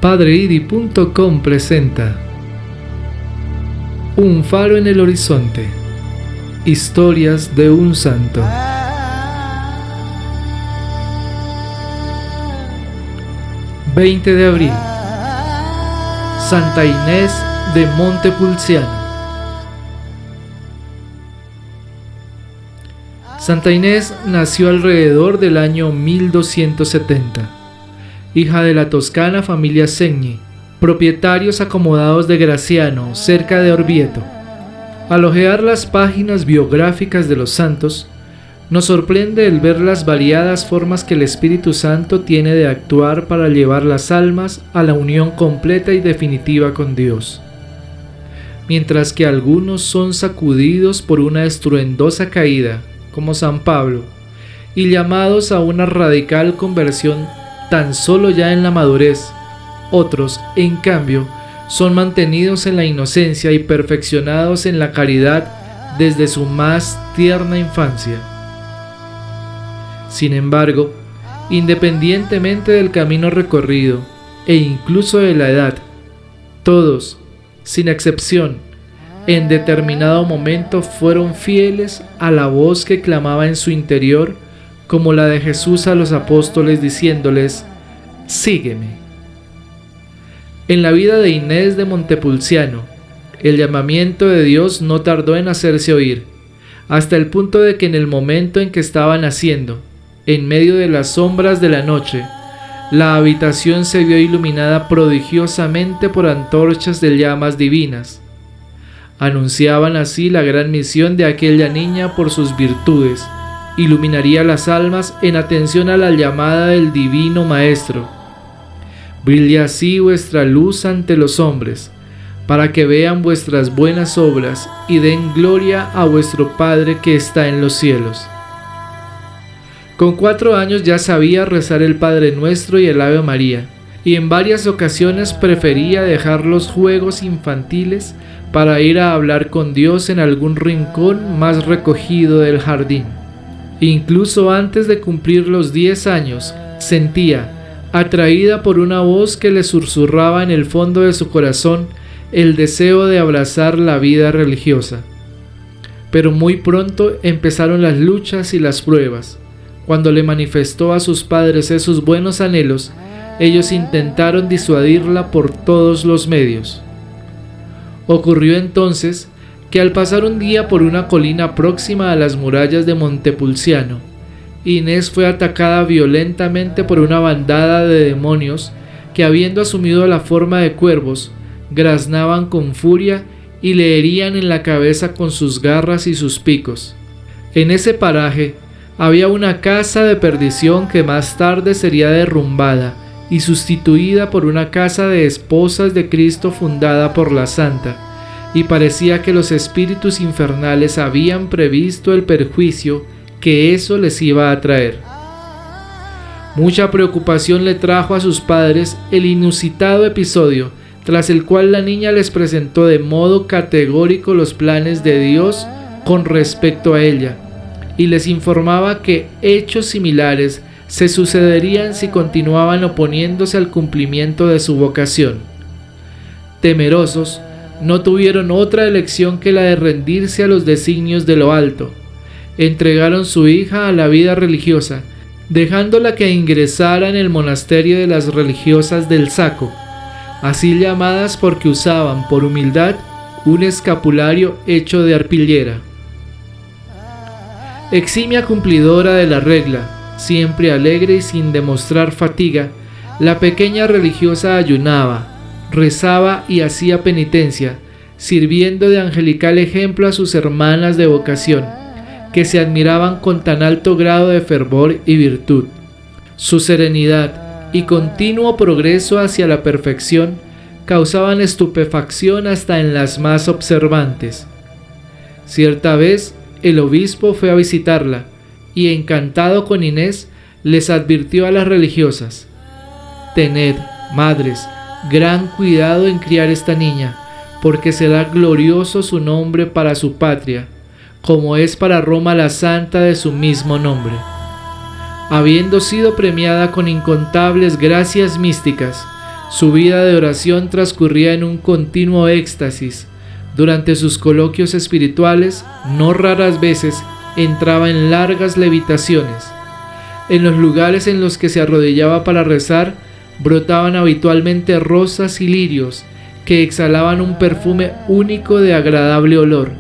PadreIdi.com presenta Un faro en el horizonte. Historias de un santo. ...20 de abril... Santa Inés de Montepulciano. Santa Inés nació alrededor del año 1270, hija de la toscana familia Segni, propietarios acomodados de Graciano, cerca de Orvieto. Al hojear las páginas biográficas de los santos, nos sorprende el ver las variadas formas que el Espíritu Santo tiene de actuar para llevar las almas a la unión completa y definitiva con Dios. Mientras que algunos son sacudidos por una estruendosa caída, como San Pablo, y llamados a una radical conversión tan solo ya en la madurez, otros, en cambio, son mantenidos en la inocencia y perfeccionados en la caridad desde su más tierna infancia. Sin embargo, independientemente del camino recorrido e incluso de la edad, todos, sin excepción, en determinado momento fueron fieles a la voz que clamaba en su interior, como la de Jesús a los apóstoles diciéndoles: «Sígueme». En la vida de Inés de Montepulciano, el llamamiento de Dios no tardó en hacerse oír, hasta el punto de que en el momento en que estaba naciendo, en medio de las sombras de la noche, la habitación se vio iluminada prodigiosamente por antorchas de llamas divinas. Anunciaban así la gran misión de aquella niña por sus virtudes. Iluminaría las almas en atención a la llamada del Divino Maestro. Brille así vuestra luz ante los hombres, para que vean vuestras buenas obras y den gloria a vuestro Padre que está en los cielos. Con 4 años ya sabía rezar el Padre Nuestro y el Ave María, y en varias ocasiones prefería dejar los juegos infantiles para ir a hablar con Dios en algún rincón más recogido del jardín. Incluso antes de cumplir los 10 años, sentía, atraída por una voz que le susurraba en el fondo de su corazón, el deseo de abrazar la vida religiosa. Pero muy pronto empezaron las luchas y las pruebas. Cuando le manifestó a sus padres esos buenos anhelos, ellos intentaron disuadirla por todos los medios. Ocurrió entonces que al pasar un día por una colina próxima a las murallas de Montepulciano, Inés fue atacada violentamente por una bandada de demonios que, habiendo asumido la forma de cuervos, graznaban con furia y le herían en la cabeza con sus garras y sus picos. En ese paraje había una casa de perdición que más tarde sería derrumbada y sustituida por una casa de esposas de Cristo fundada por la Santa, y parecía que los espíritus infernales habían previsto el perjuicio que eso les iba a traer. Mucha preocupación le trajo a sus padres el inusitado episodio, tras el cual la niña les presentó de modo categórico los planes de Dios con respecto a ella, y les informaba que hechos similares se sucederían si continuaban oponiéndose al cumplimiento de su vocación. Temerosos, no tuvieron otra elección que la de rendirse a los designios de lo alto. Entregaron su hija a la vida religiosa, dejándola que ingresara en el monasterio de las religiosas del Saco, así llamadas porque usaban, por humildad, un escapulario hecho de arpillera. Eximia cumplidora de la regla, siempre alegre y sin demostrar fatiga, la pequeña religiosa ayunaba, rezaba y hacía penitencia, sirviendo de angelical ejemplo a sus hermanas de vocación, que se admiraban con tan alto grado de fervor y virtud. Su serenidad y continuo progreso hacia la perfección causaban estupefacción hasta en las más observantes. Cierta vez, el obispo fue a visitarla y, encantado con Inés, les advirtió a las religiosas: «Tened, madres, gran cuidado en criar esta niña, porque será glorioso su nombre para su patria, como es para Roma la santa de su mismo nombre». Habiendo sido premiada con incontables gracias místicas, Su vida de oración transcurría en un continuo éxtasis. Durante sus coloquios espirituales, no raras veces, entraba en largas levitaciones. En los lugares en los que se arrodillaba para rezar, brotaban habitualmente rosas y lirios que exhalaban un perfume único de agradable olor.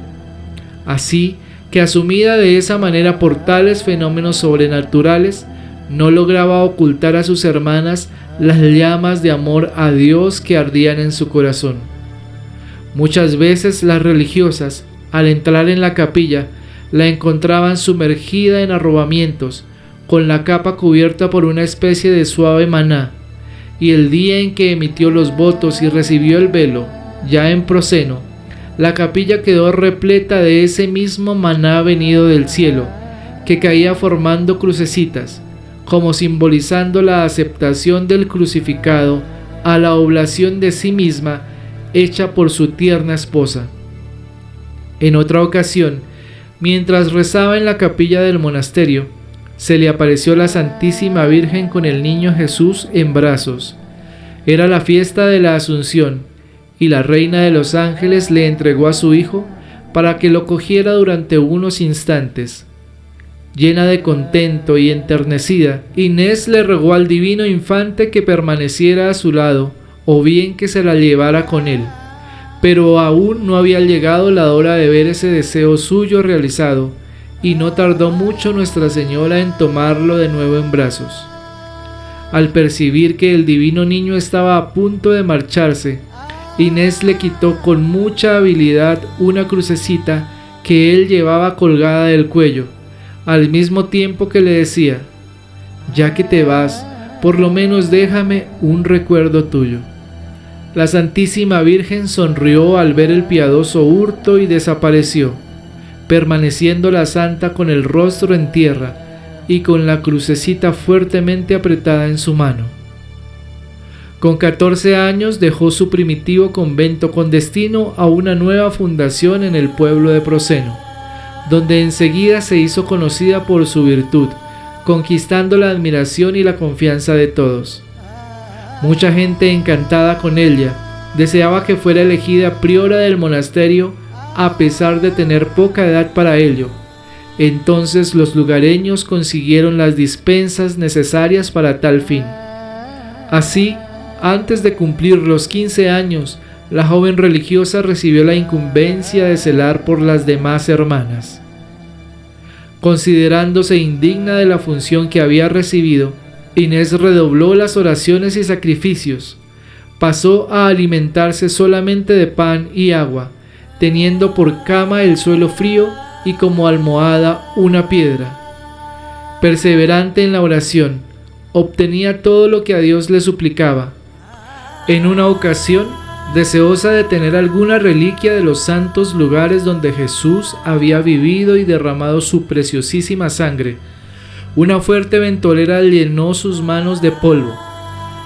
Así que, asumida de esa manera por tales fenómenos sobrenaturales, no lograba ocultar a sus hermanas las llamas de amor a Dios que ardían en su corazón. Muchas veces las religiosas, al entrar en la capilla, la encontraban sumergida en arrobamientos, con la capa cubierta por una especie de suave maná, y el día en que emitió los votos y recibió el velo, ya en prosceno, la capilla quedó repleta de ese mismo maná venido del cielo, que caía formando crucecitas, como simbolizando la aceptación del crucificado a la oblación de sí misma hecha por su tierna esposa. En otra ocasión, mientras rezaba en la capilla del monasterio, se le apareció la Santísima Virgen con el niño Jesús en brazos. Era la fiesta de la Asunción, y la Reina de los Ángeles le entregó a su hijo para que lo cogiera durante unos instantes. Llena de contento y enternecida, Inés le rogó al divino infante que permaneciera a su lado, o bien que se la llevara con él. Pero aún no había llegado la hora de ver ese deseo suyo realizado, y no tardó mucho Nuestra Señora en tomarlo de nuevo en brazos. Al percibir que el divino niño estaba a punto de marcharse, Inés le quitó con mucha habilidad una crucecita que él llevaba colgada del cuello, al mismo tiempo que le decía: «Ya que te vas, por lo menos déjame un recuerdo tuyo». La Santísima Virgen sonrió al ver el piadoso hurto y desapareció, permaneciendo la santa con el rostro en tierra y con la crucecita fuertemente apretada en su mano. Con 14 años dejó su primitivo convento con destino a una nueva fundación en el pueblo de Proseno, donde enseguida se hizo conocida por su virtud, conquistando la admiración y la confianza de todos. Mucha gente, encantada con ella, deseaba que fuera elegida priora del monasterio a pesar de tener poca edad para ello. Entonces los lugareños consiguieron las dispensas necesarias para tal fin. Así, antes de cumplir los 15 años, la joven religiosa recibió la incumbencia de celar por las demás hermanas. Considerándose indigna de la función que había recibido, Inés redobló las oraciones y sacrificios. Pasó a alimentarse solamente de pan y agua, teniendo por cama el suelo frío y como almohada una piedra. Perseverante en la oración, obtenía todo lo que a Dios le suplicaba. En una ocasión, deseosa de tener alguna reliquia de los santos lugares donde Jesús había vivido y derramado su preciosísima sangre, una fuerte ventolera llenó sus manos de polvo.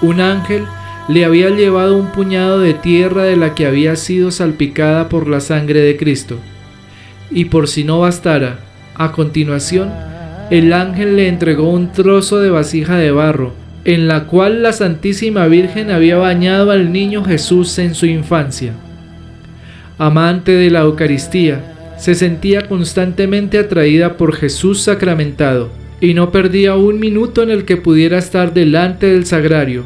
Un ángel le había llevado un puñado de tierra de la que había sido salpicada por la sangre de Cristo. Y por si no bastara, a continuación, el ángel le entregó un trozo de vasija de barro, en la cual la Santísima Virgen había bañado al niño Jesús en su infancia. Amante de la Eucaristía, se sentía constantemente atraída por Jesús sacramentado, y no perdía un minuto en el que pudiera estar delante del sagrario,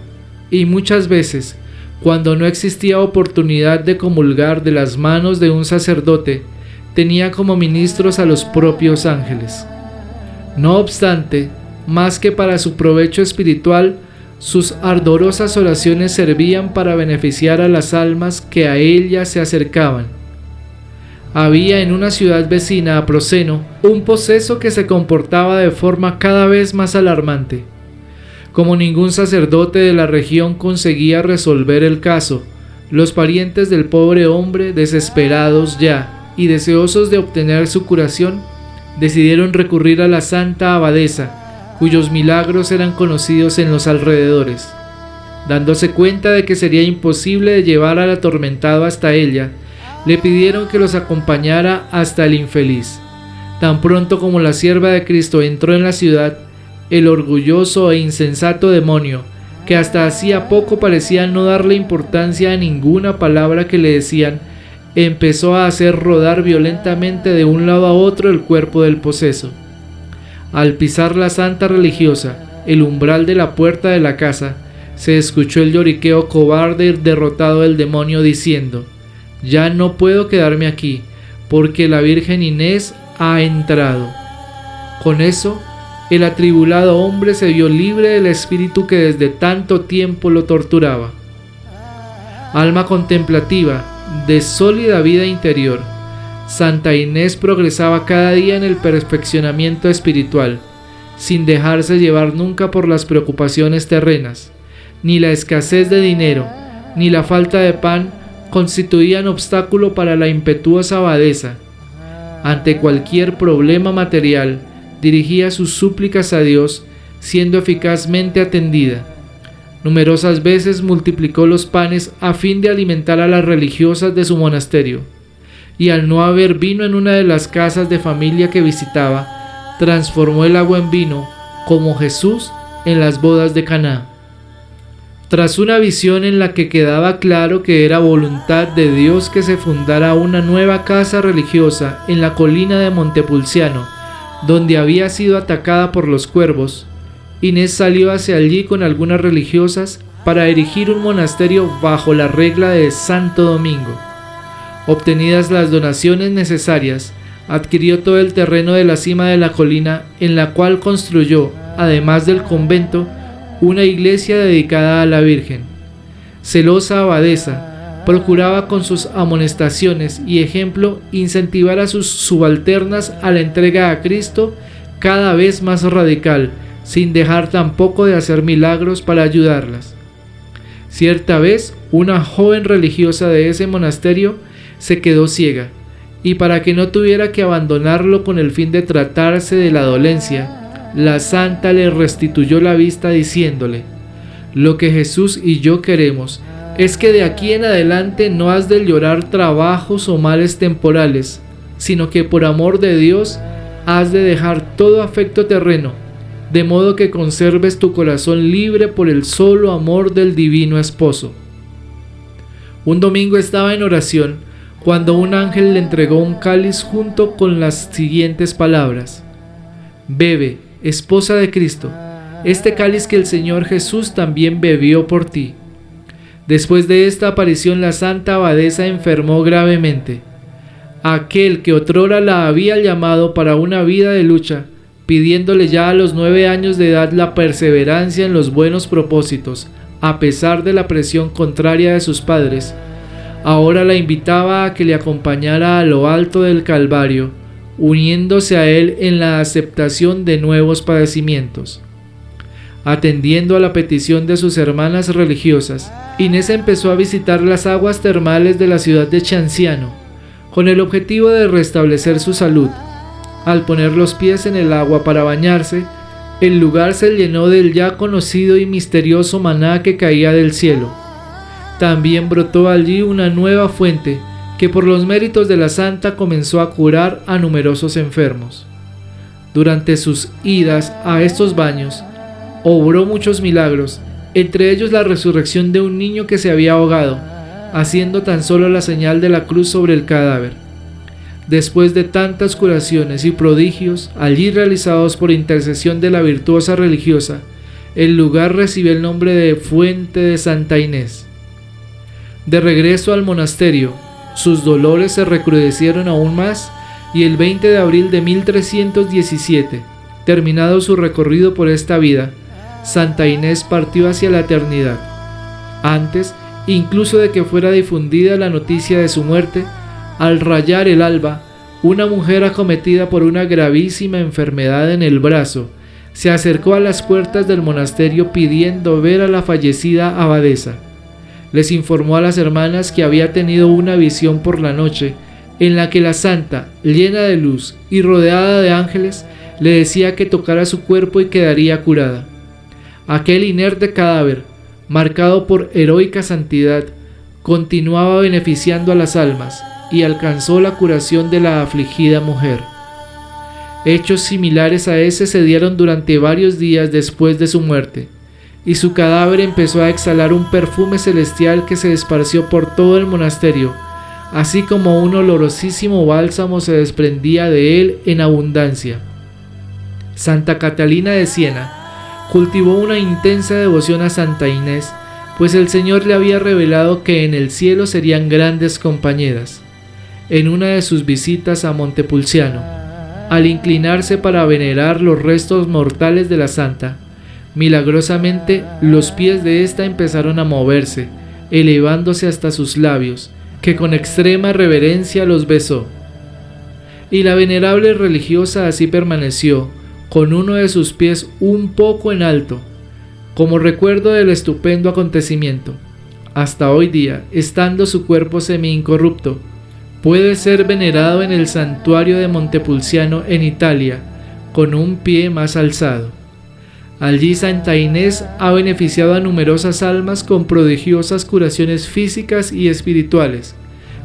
y muchas veces, cuando no existía oportunidad de comulgar de las manos de un sacerdote, tenía como ministros a los propios ángeles. No obstante, más que para su provecho espiritual, sus ardorosas oraciones servían para beneficiar a las almas que a ella se acercaban. Había en una ciudad vecina a Proseno un poseso que se comportaba de forma cada vez más alarmante. Como ningún sacerdote de la región conseguía resolver el caso, los parientes del pobre hombre, desesperados ya y deseosos de obtener su curación, decidieron recurrir a la santa abadesa, cuyos milagros eran conocidos en los alrededores. Dándose cuenta de que sería imposible de llevar al atormentado hasta ella, le pidieron que los acompañara hasta el infeliz. Tan pronto como la sierva de Cristo entró en la ciudad, el orgulloso e insensato demonio, que hasta hacía poco parecía no darle importancia a ninguna palabra que le decían, empezó a hacer rodar violentamente de un lado a otro el cuerpo del poseso. Al pisar la santa religiosa, el umbral de la puerta de la casa, se escuchó el lloriqueo cobarde y derrotado del demonio diciendo: «Ya no puedo quedarme aquí, porque la Virgen Inés ha entrado». Con eso, el atribulado hombre se vio libre del espíritu que desde tanto tiempo lo torturaba. Alma contemplativa, de sólida vida interior, Santa Inés progresaba cada día en el perfeccionamiento espiritual, sin dejarse llevar nunca por las preocupaciones terrenas. Ni la escasez de dinero, ni la falta de pan constituían obstáculo para la impetuosa abadesa. Ante cualquier problema material, dirigía sus súplicas a Dios, siendo eficazmente atendida. Numerosas veces multiplicó los panes a fin de alimentar a las religiosas de su monasterio, y al no haber vino en una de las casas de familia que visitaba, transformó el agua en vino, como Jesús en las bodas de Caná. Tras una visión en la que quedaba claro que era voluntad de Dios que se fundara una nueva casa religiosa en la colina de Montepulciano, donde había sido atacada por los cuervos, Inés salió hacia allí con algunas religiosas para erigir un monasterio bajo la regla de Santo Domingo. Obtenidas las donaciones necesarias, adquirió todo el terreno de la cima de la colina, en la cual construyó, además del convento, una iglesia dedicada a la Virgen. Celosa abadesa, procuraba con sus amonestaciones y ejemplo incentivar a sus subalternas a la entrega a Cristo cada vez más radical, sin dejar tampoco de hacer milagros para ayudarlas. Cierta vez, una joven religiosa de ese monasterio se quedó ciega, y para que no tuviera que abandonarlo con el fin de tratarse de la dolencia, la santa le restituyó la vista diciéndole: «Lo que Jesús y yo queremos es que de aquí en adelante no has de llorar trabajos o males temporales, sino que por amor de Dios has de dejar todo afecto terreno, de modo que conserves tu corazón libre por el solo amor del divino esposo». Un domingo estaba en oración cuando un ángel le entregó un cáliz junto con las siguientes palabras: «Bebe, esposa de Cristo, este cáliz que el Señor Jesús también bebió por ti». Después de esta aparición, la santa abadesa enfermó gravemente. Aquel que otrora la había llamado para una vida de lucha, pidiéndole ya a los 9 años de edad la perseverancia en los buenos propósitos, a pesar de la presión contraria de sus padres, ahora la invitaba a que le acompañara a lo alto del Calvario, uniéndose a él en la aceptación de nuevos padecimientos. Atendiendo a la petición de sus hermanas religiosas, Inés empezó a visitar las aguas termales de la ciudad de Cianciano, con el objetivo de restablecer su salud. Al poner los pies en el agua para bañarse, el lugar se llenó del ya conocido y misterioso maná que caía del cielo. También brotó allí una nueva fuente que por los méritos de la santa comenzó a curar a numerosos enfermos. Durante sus idas a estos baños, obró muchos milagros, entre ellos la resurrección de un niño que se había ahogado, haciendo tan solo la señal de la cruz sobre el cadáver. Después de tantas curaciones y prodigios allí realizados por intercesión de la virtuosa religiosa, el lugar recibió el nombre de Fuente de Santa Inés. De regreso al monasterio, sus dolores se recrudecieron aún más y el 20 de abril de 1317, terminado su recorrido por esta vida, Santa Inés partió hacia la eternidad. Antes, incluso de que fuera difundida la noticia de su muerte, al rayar el alba, una mujer acometida por una gravísima enfermedad en el brazo se acercó a las puertas del monasterio pidiendo ver a la fallecida abadesa. Les informó a las hermanas que había tenido una visión por la noche en la que la santa, llena de luz y rodeada de ángeles, le decía que tocara su cuerpo y quedaría curada. Aquel inerte cadáver, marcado por heroica santidad, continuaba beneficiando a las almas y alcanzó la curación de la afligida mujer. Hechos similares a ese se dieron durante varios días después de su muerte. y su cadáver empezó a exhalar un perfume celestial que se esparció por todo el monasterio, así como un olorosísimo bálsamo se desprendía de él en abundancia. Santa Catalina de Siena cultivó una intensa devoción a Santa Inés, pues el Señor le había revelado que en el cielo serían grandes compañeras. En una de sus visitas a Montepulciano, al inclinarse para venerar los restos mortales de la santa, milagrosamente los pies de ésta empezaron a moverse, elevándose hasta sus labios, que con extrema reverencia los besó. Y la venerable religiosa así permaneció, con uno de sus pies un poco en alto, como recuerdo del estupendo acontecimiento. Hasta hoy día, estando su cuerpo semi-incorrupto, puede ser venerado en el santuario de Montepulciano en Italia, con un pie más alzado. Allí Santa Inés ha beneficiado a numerosas almas con prodigiosas curaciones físicas y espirituales,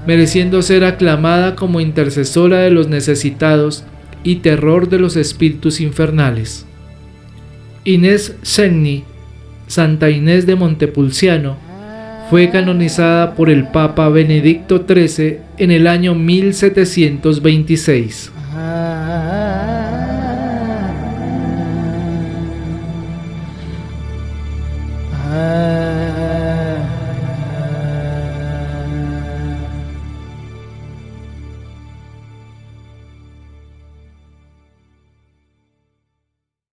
mereciendo ser aclamada como intercesora de los necesitados y terror de los espíritus infernales. Inés Segni, Santa Inés de Montepulciano, fue canonizada por el Papa Benedicto XIII en el año 1726.